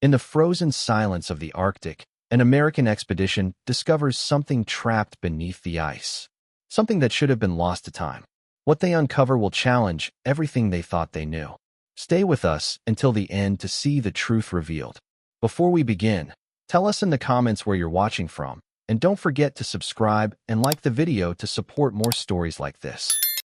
In the frozen silence of the Arctic, an American expedition discovers something trapped beneath the ice. Something that should have been lost to time. What they uncover will challenge everything they thought they knew. Stay with us until the end to see the truth revealed. Before we begin, tell us in the comments where you're watching from, and don't forget to subscribe and like the video to support more stories like this.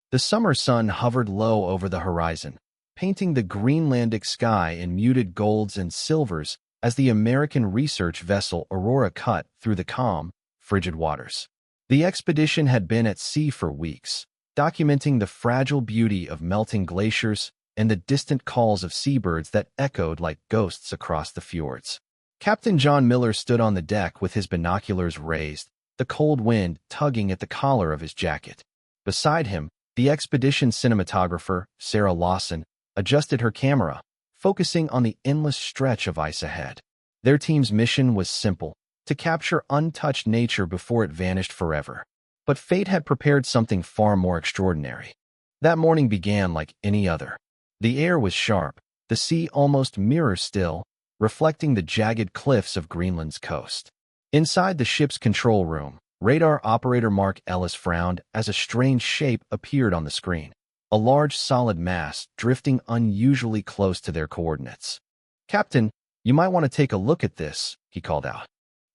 The summer sun hovered low over the horizon, painting the Greenlandic sky in muted golds and silvers as the American research vessel Aurora cut through the calm, frigid waters. The expedition had been at sea for weeks, documenting the fragile beauty of melting glaciers and the distant calls of seabirds that echoed like ghosts across the fjords. Captain John Miller stood on the deck with his binoculars raised, the cold wind tugging at the collar of his jacket. Beside him, the expedition cinematographer, Sarah Lawson, adjusted her camera, focusing on the endless stretch of ice ahead. Their team's mission was simple: to capture untouched nature before it vanished forever. But fate had prepared something far more extraordinary. That morning began like any other. The air was sharp, the sea almost mirror-still, reflecting the jagged cliffs of Greenland's coast. Inside the ship's control room, radar operator Mark Ellis frowned as a strange shape appeared on the screen. A large solid mass drifting unusually close to their coordinates. "Captain, you might want to take a look at this," he called out.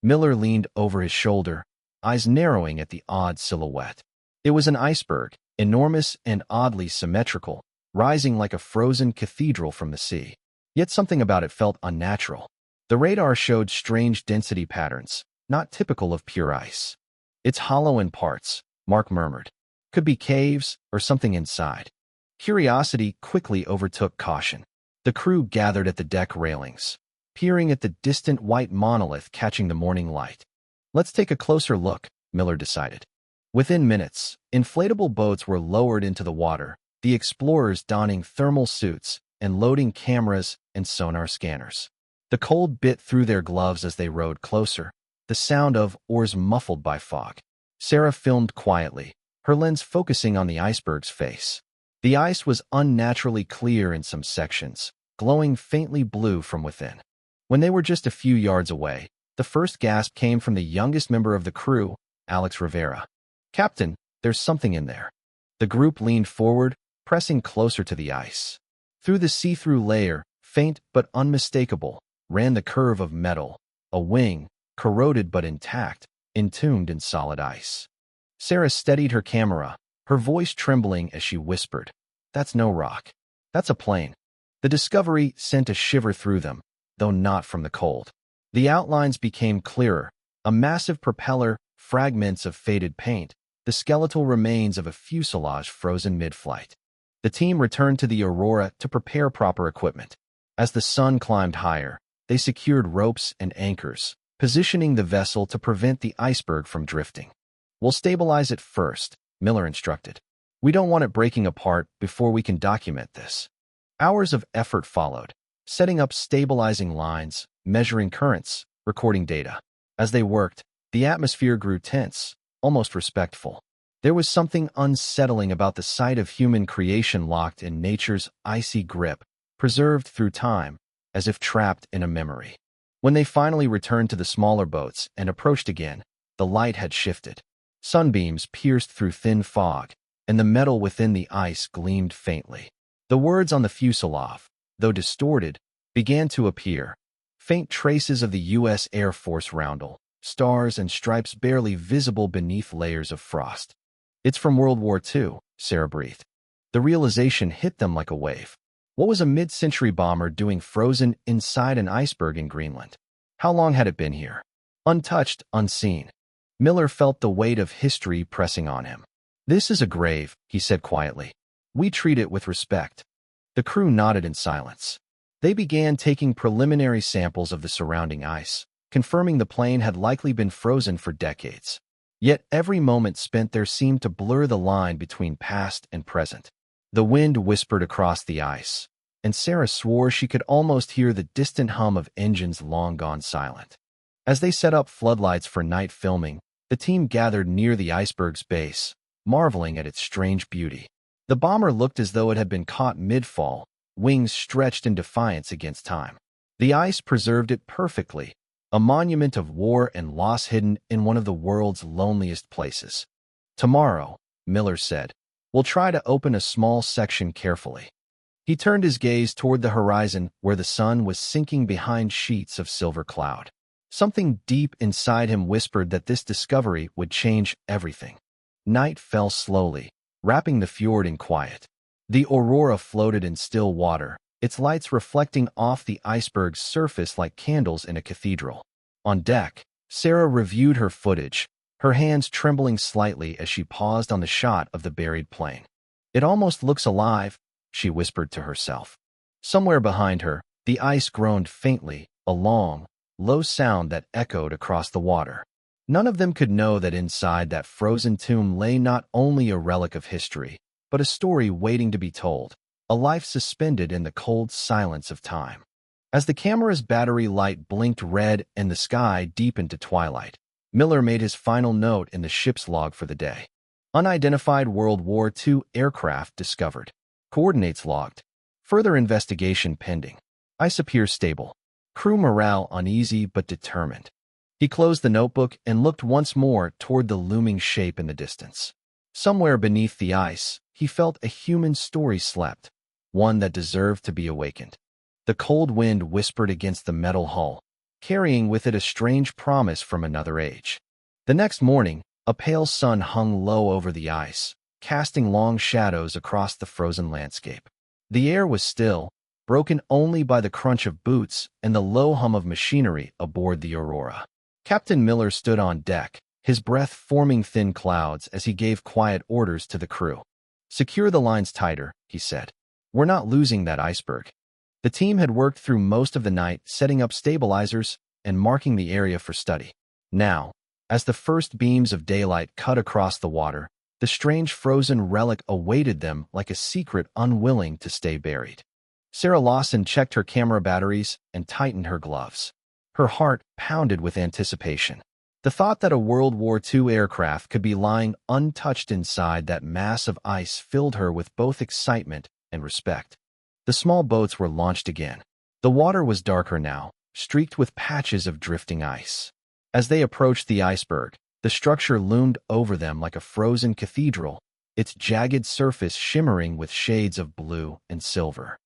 Miller leaned over his shoulder, eyes narrowing at the odd silhouette. It was an iceberg, enormous and oddly symmetrical, rising like a frozen cathedral from the sea. Yet something about it felt unnatural. The radar showed strange density patterns, not typical of pure ice. "It's hollow in parts," Mark murmured. "Could be caves or something inside." Curiosity quickly overtook caution. The crew gathered at the deck railings, peering at the distant white monolith catching the morning light. "Let's take a closer look," Miller decided. Within minutes, inflatable boats were lowered into the water, the explorers donning thermal suits and loading cameras and sonar scanners. The cold bit through their gloves as they rowed closer, the sound of oars muffled by fog. Sarah filmed quietly, her lens focusing on the iceberg's face. The ice was unnaturally clear in some sections, glowing faintly blue from within. When they were just a few yards away, the first gasp came from the youngest member of the crew, Alex Rivera. "Captain, there's something in there." The group leaned forward, pressing closer to the ice. Through the see-through layer, faint but unmistakable, ran the curve of metal, a wing, corroded but intact, entombed in solid ice. Sarah steadied her camera, her voice trembling as she whispered, "That's no rock. That's a plane." The discovery sent a shiver through them, though not from the cold. The outlines became clearer: a massive propeller, fragments of faded paint, the skeletal remains of a fuselage frozen mid-flight. The team returned to the Aurora to prepare proper equipment. As the sun climbed higher, they secured ropes and anchors, positioning the vessel to prevent the iceberg from drifting. "We'll stabilize it first," Miller instructed. "We don't want it breaking apart before we can document this." Hours of effort followed, setting up stabilizing lines, measuring currents, recording data. As they worked, the atmosphere grew tense, almost respectful. There was something unsettling about the sight of human creation locked in nature's icy grip, preserved through time, as if trapped in a memory. When they finally returned to the smaller boats and approached again, the light had shifted. Sunbeams pierced through thin fog, and the metal within the ice gleamed faintly. The words on the fuselage, though distorted, began to appear. Faint traces of the U.S. Air Force roundel, stars and stripes barely visible beneath layers of frost. "It's from World War II, Sarah breathed. The realization hit them like a wave. What was a mid-century bomber doing frozen inside an iceberg in Greenland? How long had it been here? Untouched, unseen. Miller felt the weight of history pressing on him. "This is a grave," he said quietly. "We treat it with respect." The crew nodded in silence. They began taking preliminary samples of the surrounding ice, confirming the plane had likely been frozen for decades. Yet every moment spent there seemed to blur the line between past and present. The wind whispered across the ice, and Sarah swore she could almost hear the distant hum of engines long gone silent. As they set up floodlights for night filming, the team gathered near the iceberg's base, marveling at its strange beauty. The bomber looked as though it had been caught mid-fall, wings stretched in defiance against time. The ice preserved it perfectly, a monument of war and loss hidden in one of the world's loneliest places. Tomorrow, Miller said, we'll try to open a small section carefully. He turned his gaze toward the horizon where the sun was sinking behind sheets of silver cloud. Something deep inside him whispered that this discovery would change everything. Night fell slowly, wrapping the fjord in quiet. The aurora floated in still water, its lights reflecting off the iceberg's surface like candles in a cathedral. On deck, Sarah reviewed her footage, her hands trembling slightly as she paused on the shot of the buried plane. "It almost looks alive," she whispered to herself. Somewhere behind her, the ice groaned faintly, a long, low sound that echoed across the water. None of them could know that inside that frozen tomb lay not only a relic of history, but a story waiting to be told, a life suspended in the cold silence of time. As the camera's battery light blinked red and the sky deepened to twilight, Miller made his final note in the ship's log for the day. Unidentified World War II aircraft discovered. Coordinates logged. Further investigation pending. Ice appears stable. Crew morale uneasy but determined. He closed the notebook and looked once more toward the looming shape in the distance. Somewhere beneath the ice, he felt a human story slept, one that deserved to be awakened. The cold wind whispered against the metal hull, carrying with it a strange promise from another age. The next morning, a pale sun hung low over the ice, casting long shadows across the frozen landscape. The air was still, broken only by the crunch of boots and the low hum of machinery aboard the Aurora. Captain Miller stood on deck, his breath forming thin clouds as he gave quiet orders to the crew. "Secure the lines tighter," he said. "We're not losing that iceberg." The team had worked through most of the night setting up stabilizers and marking the area for study. Now, as the first beams of daylight cut across the water, the strange frozen relic awaited them like a secret unwilling to stay buried. Sarah Lawson checked her camera batteries and tightened her gloves. Her heart pounded with anticipation. The thought that a World War II aircraft could be lying untouched inside that mass of ice filled her with both excitement and respect. The small boats were launched again. The water was darker now, streaked with patches of drifting ice. As they approached the iceberg, the structure loomed over them like a frozen cathedral, its jagged surface shimmering with shades of blue and silver.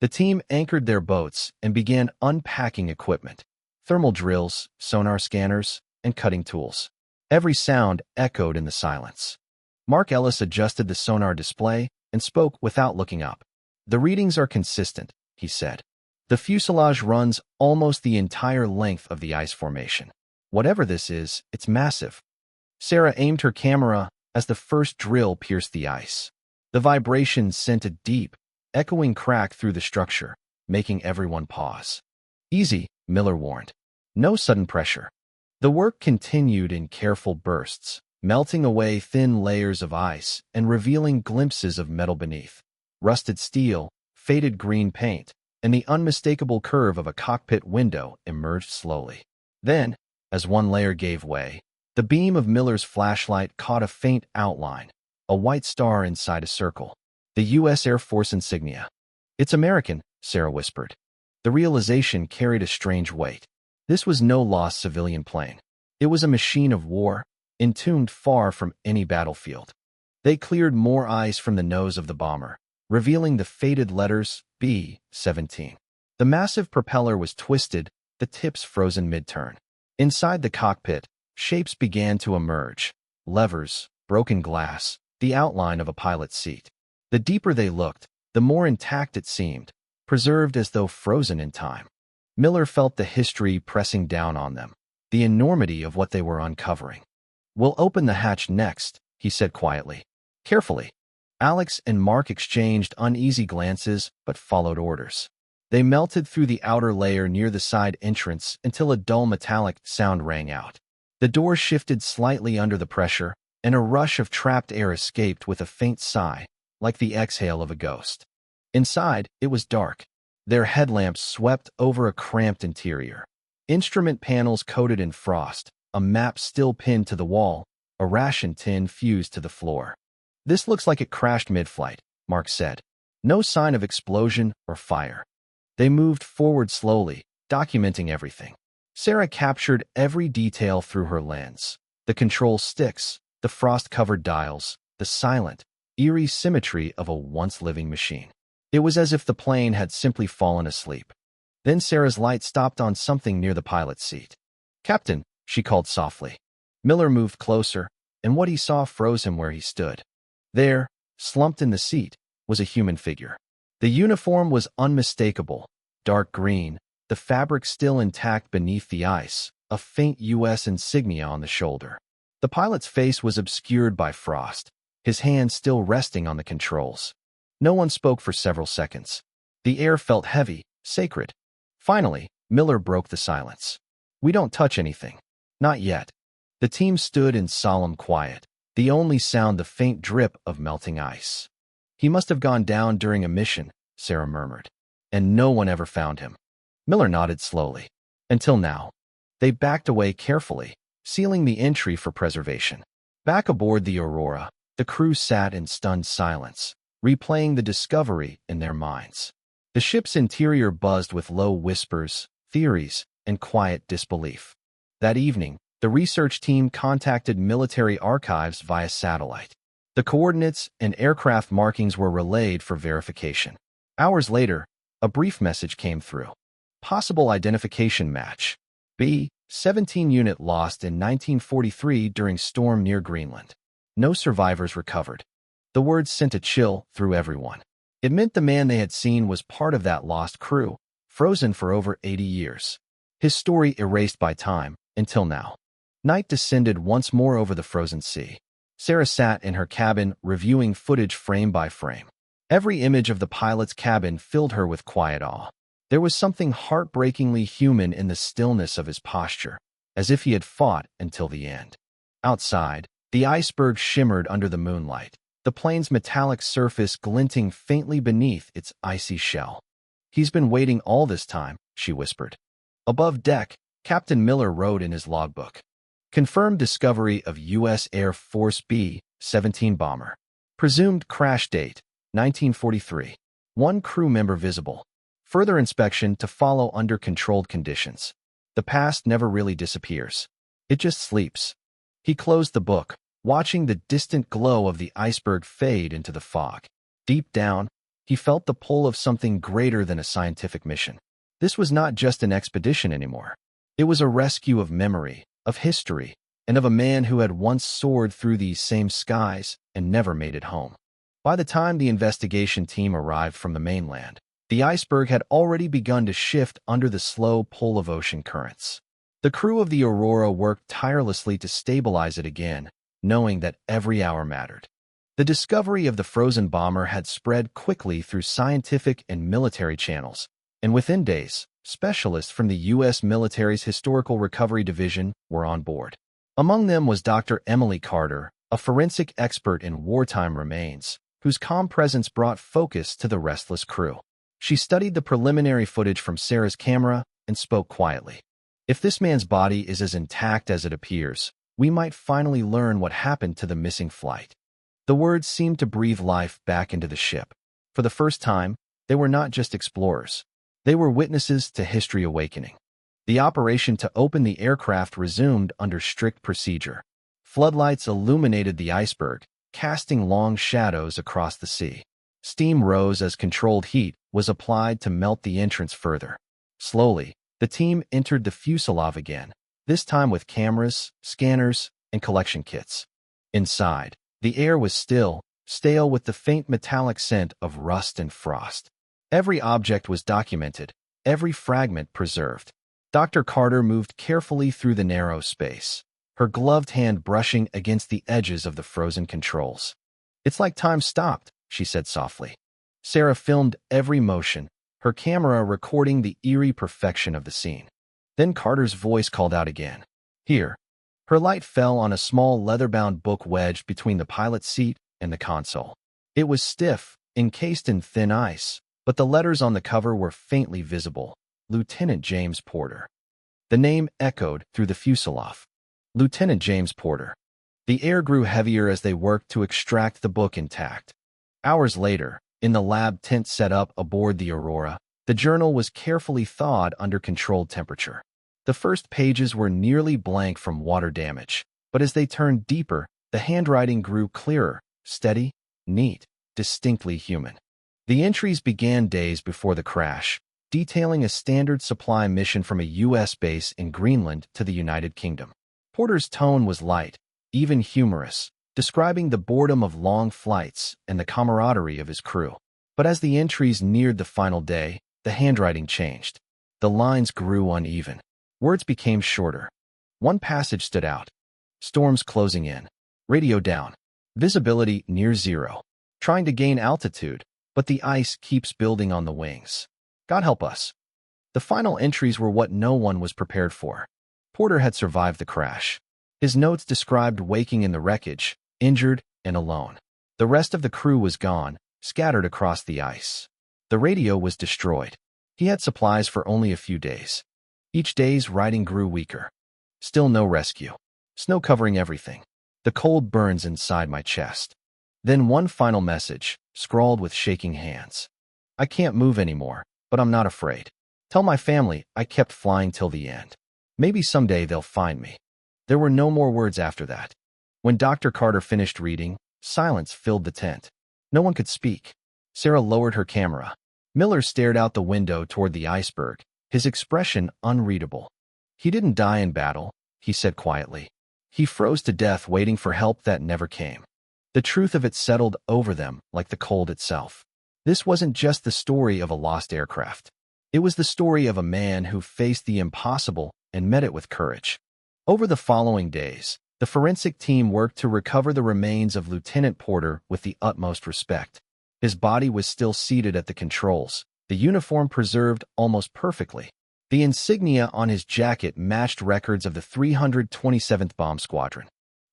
The team anchored their boats and began unpacking equipment: thermal drills, sonar scanners, and cutting tools. Every sound echoed in the silence. Mark Ellis adjusted the sonar display and spoke without looking up. "The readings are consistent," he said. "The fuselage runs almost the entire length of the ice formation. Whatever this is, it's massive." Sarah aimed her camera as the first drill pierced the ice. The vibration sent a deep, echoing crack through the structure, making everyone pause. "Easy," Miller warned. "No sudden pressure." The work continued in careful bursts, melting away thin layers of ice and revealing glimpses of metal beneath. Rusted steel, faded green paint, and the unmistakable curve of a cockpit window emerged slowly. Then, as one layer gave way, the beam of Miller's flashlight caught a faint outline, a white star inside a circle. The U.S. Air Force insignia. "It's American," Sarah whispered. The realization carried a strange weight. This was no lost civilian plane. It was a machine of war, entombed far from any battlefield. They cleared more ice from the nose of the bomber, revealing the faded letters B-17. The massive propeller was twisted, the tips frozen mid-turn. Inside the cockpit, shapes began to emerge: levers, broken glass, the outline of a pilot's seat. The deeper they looked, the more intact it seemed, preserved as though frozen in time. Miller felt the history pressing down on them, the enormity of what they were uncovering. "We'll open the hatch next," he said quietly. "Carefully." Alex and Mark exchanged uneasy glances but followed orders. They melted through the outer layer near the side entrance until a dull metallic sound rang out. The door shifted slightly under the pressure, and a rush of trapped air escaped with a faint sigh, like the exhale of a ghost. Inside, it was dark. Their headlamps swept over a cramped interior. Instrument panels coated in frost, a map still pinned to the wall, a ration tin fused to the floor. "This looks like it crashed mid-flight," Mark said. "No sign of explosion or fire." They moved forward slowly, documenting everything. Sarah captured every detail through her lens. The control sticks, the frost-covered dials, the silent, eerie symmetry of a once-living machine. It was as if the plane had simply fallen asleep. Then Sarah's light stopped on something near the pilot's seat. "Captain," she called softly. Miller moved closer, and what he saw froze him where he stood. There, slumped in the seat, was a human figure. The uniform was unmistakable, dark green, the fabric still intact beneath the ice, a faint U.S. insignia on the shoulder. The pilot's face was obscured by frost, his hand still resting on the controls. No one spoke for several seconds. The air felt heavy, sacred. Finally, Miller broke the silence. "We don't touch anything. Not yet." The team stood in solemn quiet, the only sound the faint drip of melting ice. "He must have gone down during a mission," Sarah murmured. "And no one ever found him." Miller nodded slowly. "Until now." They backed away carefully, sealing the entry for preservation. Back aboard the Aurora, the crew sat in stunned silence, replaying the discovery in their minds. The ship's interior buzzed with low whispers, theories, and quiet disbelief. That evening, the research team contacted military archives via satellite. The coordinates and aircraft markings were relayed for verification. Hours later, a brief message came through. Possible identification match. B-17 unit lost in 1943 during storm near Greenland. No survivors recovered. The words sent a chill through everyone. It meant the man they had seen was part of that lost crew, frozen for over 80 years. His story erased by time, until now. Night descended once more over the frozen sea. Sarah sat in her cabin, reviewing footage frame by frame. Every image of the pilot's cabin filled her with quiet awe. There was something heartbreakingly human in the stillness of his posture, as if he had fought until the end. Outside, the iceberg shimmered under the moonlight, the plane's metallic surface glinting faintly beneath its icy shell. "He's been waiting all this time," she whispered. Above deck, Captain Miller wrote in his logbook. "Confirmed discovery of U.S. Air Force B-17 bomber. Presumed crash date, 1943. One crew member visible. Further inspection to follow under controlled conditions. The past never really disappears. It just sleeps." He closed the book, watching the distant glow of the iceberg fade into the fog. Deep down, he felt the pull of something greater than a scientific mission. This was not just an expedition anymore. It was a rescue of memory, of history, and of a man who had once soared through these same skies and never made it home. By the time the investigation team arrived from the mainland, the iceberg had already begun to shift under the slow pull of ocean currents. The crew of the Aurora worked tirelessly to stabilize it again, knowing that every hour mattered. The discovery of the frozen bomber had spread quickly through scientific and military channels, and within days, specialists from the U.S. military's Historical Recovery Division were on board. Among them was Dr. Emily Carter, a forensic expert in wartime remains, whose calm presence brought focus to the restless crew. She studied the preliminary footage from Sarah's camera and spoke quietly. "If this man's body is as intact as it appears, we might finally learn what happened to the missing flight." The words seemed to breathe life back into the ship. For the first time, they were not just explorers. They were witnesses to history awakening. The operation to open the aircraft resumed under strict procedure. Floodlights illuminated the iceberg, casting long shadows across the sea. Steam rose as controlled heat was applied to melt the entrance further. Slowly, the team entered the fuselage again, this time with cameras, scanners, and collection kits. Inside, the air was still, stale with the faint metallic scent of rust and frost. Every object was documented, every fragment preserved. Dr. Carter moved carefully through the narrow space, her gloved hand brushing against the edges of the frozen controls. "It's like time stopped," she said softly. Sarah filmed every motion, her camera recording the eerie perfection of the scene. Then Carter's voice called out again. "Here." Her light fell on a small leather-bound book wedged between the pilot's seat and the console. It was stiff, encased in thin ice, but the letters on the cover were faintly visible. Lieutenant James Porter. The name echoed through the fuselage. Lieutenant James Porter. The air grew heavier as they worked to extract the book intact. Hours later, in the lab tent set up aboard the Aurora, The journal was carefully thawed under controlled temperature. The first pages were nearly blank from water damage, but as they turned deeper, the handwriting grew clearer, steady, neat, distinctly human. The entries began days before the crash, detailing a standard supply mission from a U.S. base in Greenland to the United Kingdom. Porter's tone was light, even humorous, describing the boredom of long flights and the camaraderie of his crew. But as the entries neared the final day, the handwriting changed. The lines grew uneven. Words became shorter. One passage stood out. Storms closing in. Radio down. Visibility near zero. Trying to gain altitude, but the ice keeps building on the wings. God help us. The final entries were what no one was prepared for. Porter had survived the crash. His notes described waking in the wreckage, injured and alone. The rest of the crew was gone, scattered across the ice. The radio was destroyed. He had supplies for only a few days. Each day's writing grew weaker. Still no rescue. Snow covering everything. The cold burns inside my chest. Then one final message, scrawled with shaking hands. I can't move anymore, but I'm not afraid. Tell my family I kept flying till the end. Maybe someday they'll find me. There were no more words after that. When Dr. Carter finished reading, silence filled the tent. No one could speak. Sarah lowered her camera. Miller stared out the window toward the iceberg, his expression unreadable. He didn't die in battle, he said quietly. He froze to death waiting for help that never came. The truth of it settled over them like the cold itself. This wasn't just the story of a lost aircraft. It was the story of a man who faced the impossible and met it with courage. Over the following days, the forensic team worked to recover the remains of Lieutenant Porter with the utmost respect. His body was still seated at the controls, the uniform preserved almost perfectly. The insignia on his jacket matched records of the 327th Bomb Squadron.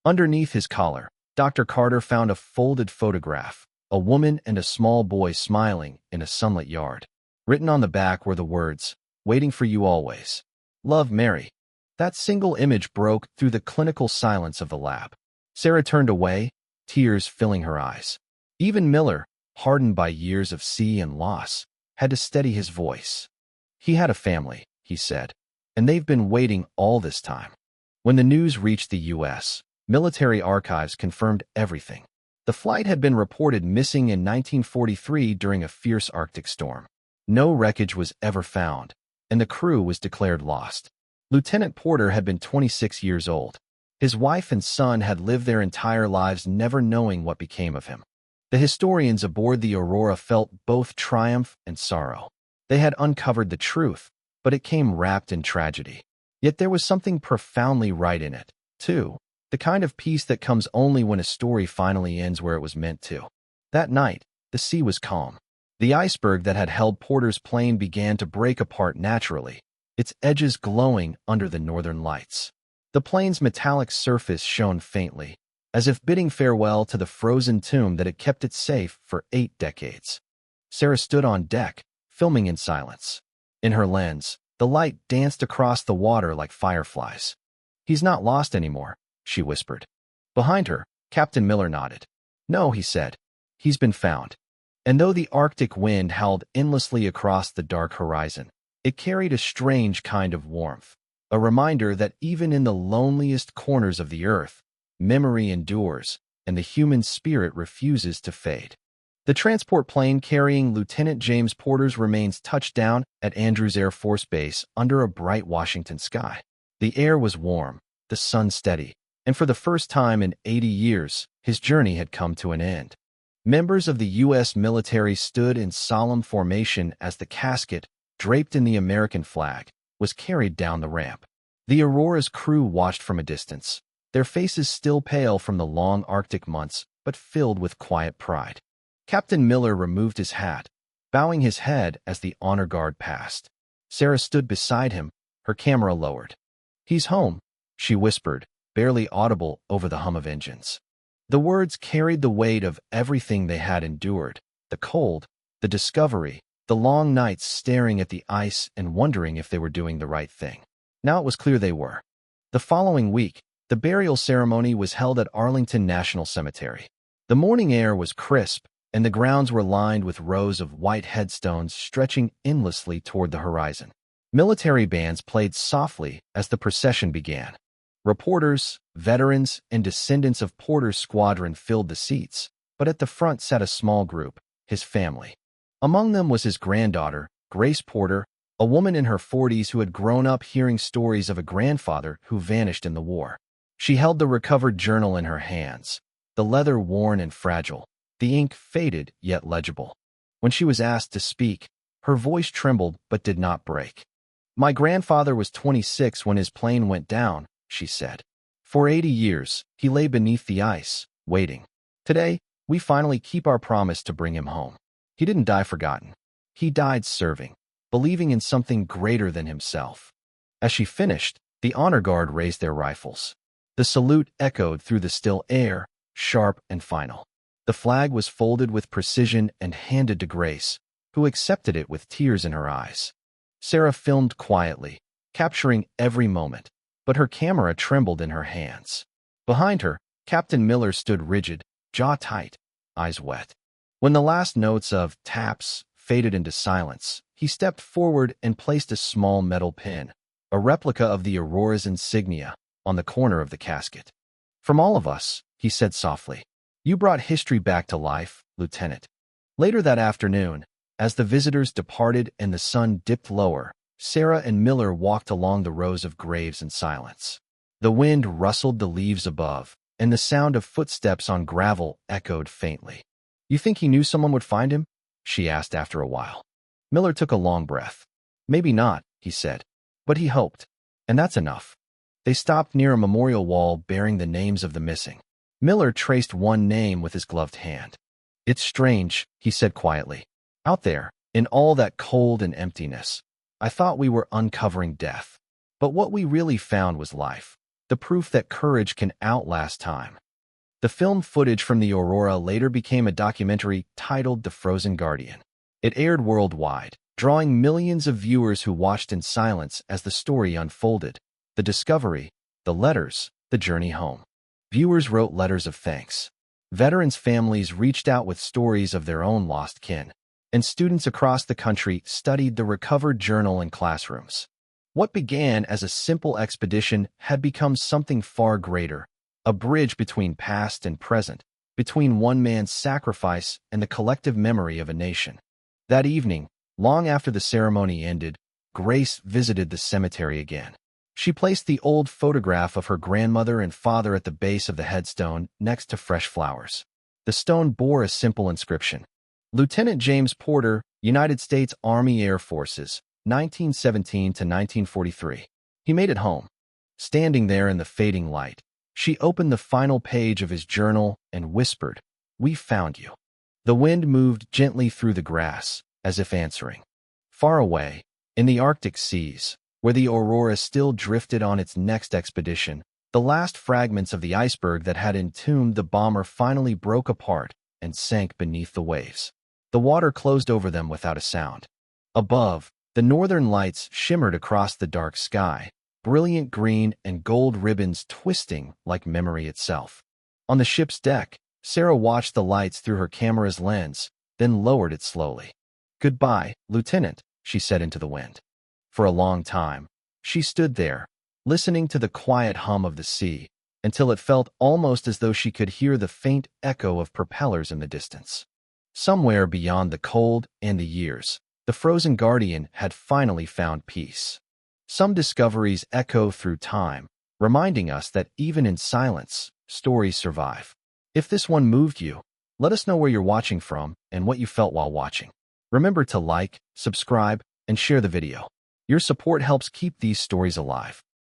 Underneath his collar, Dr. Carter found a folded photograph, a woman and a small boy smiling in a sunlit yard. Written on the back were the words, "Waiting for you always. Love, Mary." That single image broke through the clinical silence of the lab. Sarah turned away, tears filling her eyes. Even Miller, hardened by years of sea and loss, had to steady his voice. He had a family, he said, and they've been waiting all this time. When the news reached the U.S., military archives confirmed everything. The flight had been reported missing in 1943 during a fierce Arctic storm. No wreckage was ever found, and the crew was declared lost. Lieutenant Porter had been 26 years old. His wife and son had lived their entire lives never knowing what became of him. The historians aboard the Aurora felt both triumph and sorrow. They had uncovered the truth, but it came wrapped in tragedy. Yet there was something profoundly right in it, too. The kind of peace that comes only when a story finally ends where it was meant to. That night, the sea was calm. The iceberg that had held Porter's plane began to break apart naturally, its edges glowing under the northern lights. The plane's metallic surface shone faintly, as if bidding farewell to the frozen tomb that had kept it safe for 8 decades. Sarah stood on deck, filming in silence. In her lens, the light danced across the water like fireflies. "He's not lost anymore," she whispered. Behind her, Captain Miller nodded. "No," he said. "He's been found." And though the Arctic wind howled endlessly across the dark horizon, it carried a strange kind of warmth, a reminder that even in the loneliest corners of the earth, memory endures, and the human spirit refuses to fade. The transport plane carrying Lieutenant James Porter's remains touched down at Andrews Air Force Base under a bright Washington sky. The air was warm, the sun steady, and for the first time in 80 years, his journey had come to an end. Members of the U.S. military stood in solemn formation as the casket, draped in the American flag, was carried down the ramp. The Aurora's crew watched from a distance, their faces still pale from the long Arctic months, but filled with quiet pride. Captain Miller removed his hat, bowing his head as the honor guard passed. Sarah stood beside him, her camera lowered. "He's home," she whispered, barely audible over the hum of engines. The words carried the weight of everything they had endured, the cold, the discovery, the long nights staring at the ice and wondering if they were doing the right thing. Now it was clear they were. The following week, the burial ceremony was held at Arlington National Cemetery. The morning air was crisp, and the grounds were lined with rows of white headstones stretching endlessly toward the horizon. Military bands played softly as the procession began. Reporters, veterans, and descendants of Porter's squadron filled the seats, but at the front sat a small group, his family. Among them was his granddaughter, Grace Porter, a woman in her 40s who had grown up hearing stories of a grandfather who vanished in the war. She held the recovered journal in her hands, the leather worn and fragile, the ink faded yet legible. When she was asked to speak, her voice trembled but did not break. "My grandfather was 26 when his plane went down," she said. "For 80 years, he lay beneath the ice, waiting. Today, we finally keep our promise to bring him home. He didn't die forgotten. He died serving, believing in something greater than himself." As she finished, the honor guard raised their rifles. The salute echoed through the still air, sharp and final. The flag was folded with precision and handed to Grace, who accepted it with tears in her eyes. Sarah filmed quietly, capturing every moment, but her camera trembled in her hands. Behind her, Captain Miller stood rigid, jaw tight, eyes wet. When the last notes of "taps" faded into silence, he stepped forward and placed a small metal pin, a replica of the Aurora's insignia, on the corner of the casket. "From all of us," he said softly, "you brought history back to life, Lieutenant." Later that afternoon, as the visitors departed and the sun dipped lower, Sarah and Miller walked along the rows of graves in silence. The wind rustled the leaves above, and the sound of footsteps on gravel echoed faintly. "You think he knew someone would find him?" she asked after a while. Miller took a long breath. "Maybe not," he said, "but he hoped, and that's enough." They stopped near a memorial wall bearing the names of the missing. Miller traced one name with his gloved hand. "It's strange," he said quietly. "Out there, in all that cold and emptiness, I thought we were uncovering death. But what we really found was life, the proof that courage can outlast time." The film footage from the Aurora later became a documentary titled The Frozen Guardian. It aired worldwide, drawing millions of viewers who watched in silence as the story unfolded. The discovery, the letters, the journey home. Viewers wrote letters of thanks. Veterans' families reached out with stories of their own lost kin, and students across the country studied the recovered journal in classrooms. What began as a simple expedition had become something far greater, a bridge between past and present, between one man's sacrifice and the collective memory of a nation. That evening, long after the ceremony ended, Grace visited the cemetery again. She placed the old photograph of her grandmother and father at the base of the headstone next to fresh flowers. The stone bore a simple inscription: Lieutenant James Porter, United States Army Air Forces, 1917 to 1943. He made it home. Standing there in the fading light, she opened the final page of his journal and whispered, "We found you." The wind moved gently through the grass, as if answering. Far away, in the Arctic seas, where the Aurora still drifted on its next expedition, the last fragments of the iceberg that had entombed the bomber finally broke apart and sank beneath the waves. The water closed over them without a sound. Above, the northern lights shimmered across the dark sky, brilliant green and gold ribbons twisting like memory itself. On the ship's deck, Sarah watched the lights through her camera's lens, then lowered it slowly. "Goodbye, Lieutenant," she said into the wind. For a long time, she stood there, listening to the quiet hum of the sea, until it felt almost as though she could hear the faint echo of propellers in the distance. Somewhere beyond the cold and the years, the Frozen Guardian had finally found peace. Some discoveries echo through time, reminding us that even in silence, stories survive. If this one moved you, let us know where you're watching from and what you felt while watching. Remember to like, subscribe, and share the video. Your support helps keep these stories alive.